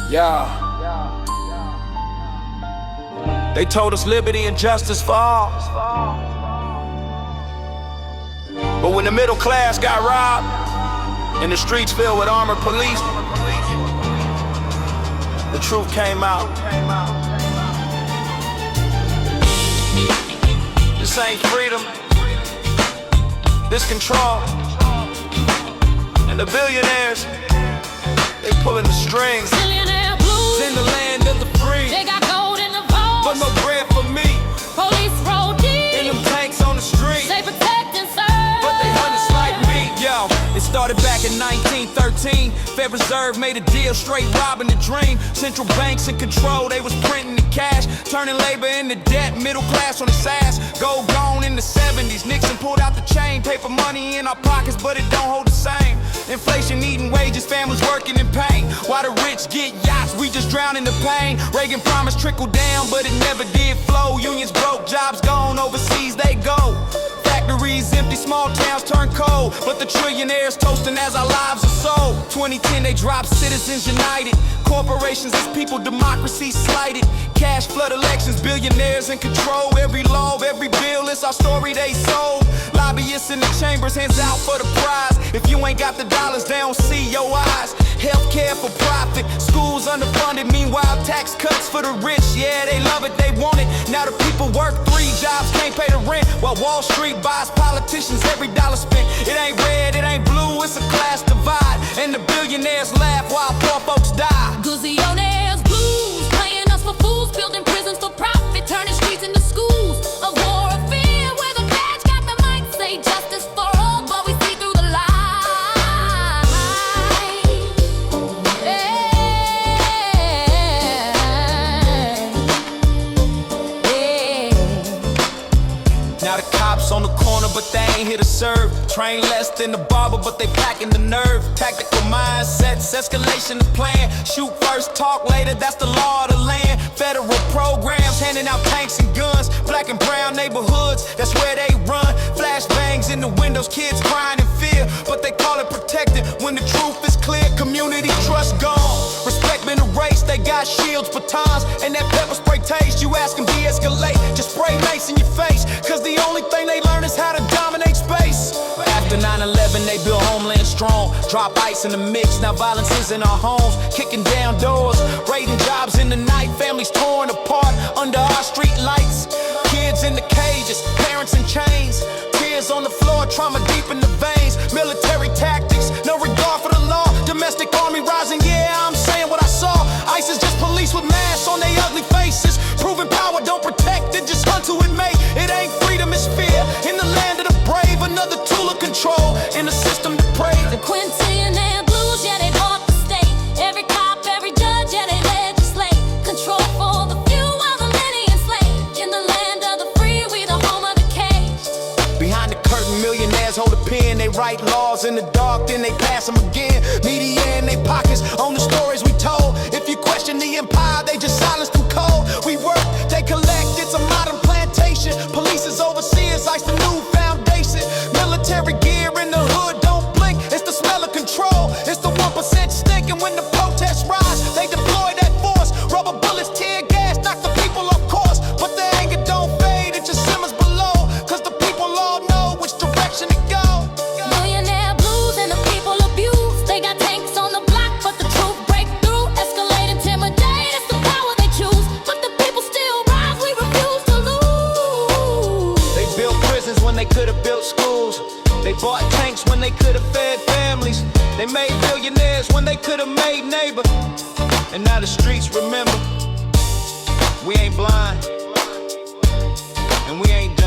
Yeah. They told us liberty and justice for all. But when the middle class got robbed and the streets filled with armored police, the truth came out. This ain't freedom, this control. And the billionaires, they pulling the strings. Zillionaire blues in the land of the free. They got gold in the vaults, but no bread for me. Police roll deep in them tanks on the street. They protect and serve, but they hunters like me. Yo, it started back in 1913. Fed Reserve made a deal, straight robbing the dream. Central banks in control, they was printing the cash, turning labor into debt, middle class on its ass. Gold gone in the 70s. Nixon pulled out the chain, paper money in our pockets, but it don't hold the same. Inflation eating wages, families working in pain. While the rich get yachts, we just drown in the pain. Reagan promised trickle down, but it never did flow. Unions broke, jobs gone, overseas they go. Factories empty, small towns turn cold, but the trillionaires toasting as our lives are sold. 2010 they dropped Citizens United. Corporations as people, democracy slighted. Cash flood elections, billionaires in control. Every law, every bill, it's our story they sold. Lobbyists in the chambers, hands out for the prize. If you ain't got the dollars, they don't see your eyes. Healthcare for profit, schools underfunded. Meanwhile, tax cuts for the rich. Yeah, they love it, they want it. Now the people work 3 jobs, can't pay the rent, while Wall Street buys politicians every dollar spent. It ain't red, it ain't blue, it's a class divide. And the billionaires laugh while poor folks die. Zillionaires blues, playing us for fools, building prisons for profit, turning streets into schools. A war of fear where the badge got the mic, say justice for all, but we see through the lies. Now the cops on the corner, but they ain't here to serve. Train less than the barber, but they packing the nerve. Tactical mindsets, escalation of plan. Shoot first, talk later, that's the law of the land. Federal programs, handing out tanks and guns. Black and brown neighborhoods, that's where they run. Flashbangs in the windows, kids crying in fear, but they call it protected when the truth is clear. Community trust gone, respect been erased. They got shields, batons, and that pepper spray taste. You ask them de-escalate, just spray mace in your face, cause the only thing they learn is how to dominate space. But after 9/11 they built Homeland strong. Drop ice in the mix, now violence is in our homes. Kicking down doors, raiding jobs in the night. Families torn apart under our street lights. Kids in the cages, parents in chains. Tears on the floor, trauma deep in the veins. Military tactics, no regard for the law. Domestic army rising, yeah, I'm saying what I saw. ICE is just police with masks on their ugly faces. Proving power don't protect, it just hunt to it may. It ain't freedom, it's fear. In the land of the brave, another tool of control. In a system depraved. The quintillion blues, yeah, they bought the state. Every cop, every judge, yeah, they legislate. Control for the few while the many enslaved. In the land of the free, we the home of the caged. Behind the curtain, millionaires hold a pen. They write laws in the dark, then they pass them again. Media in their pockets on the stories we told. If you question the empire, they just silence them cold. We work, they collect, it's a modern plantation. Police is overseers, ICE the new foundation. Military gear in the hood, don't blink. It's the smell of control, it's the 1% stink. And when the protests rise, they deploy that force. Rubber bullets, tear gas, knock the people off course. But the anger don't fade, it just simmers below, cause the people all know which direction to go. Millionaire blues and the people abused. They got tanks on the block, but the truth break through. Escalate, intimidate, it's the power they choose. But the people still rise, we refuse to lose. They built prisons when they could have built schools. They bought tanks when they could have fed families. They made billionaires when they could have made neighbor. And now the streets remember, we ain't blind, and we ain't dumb.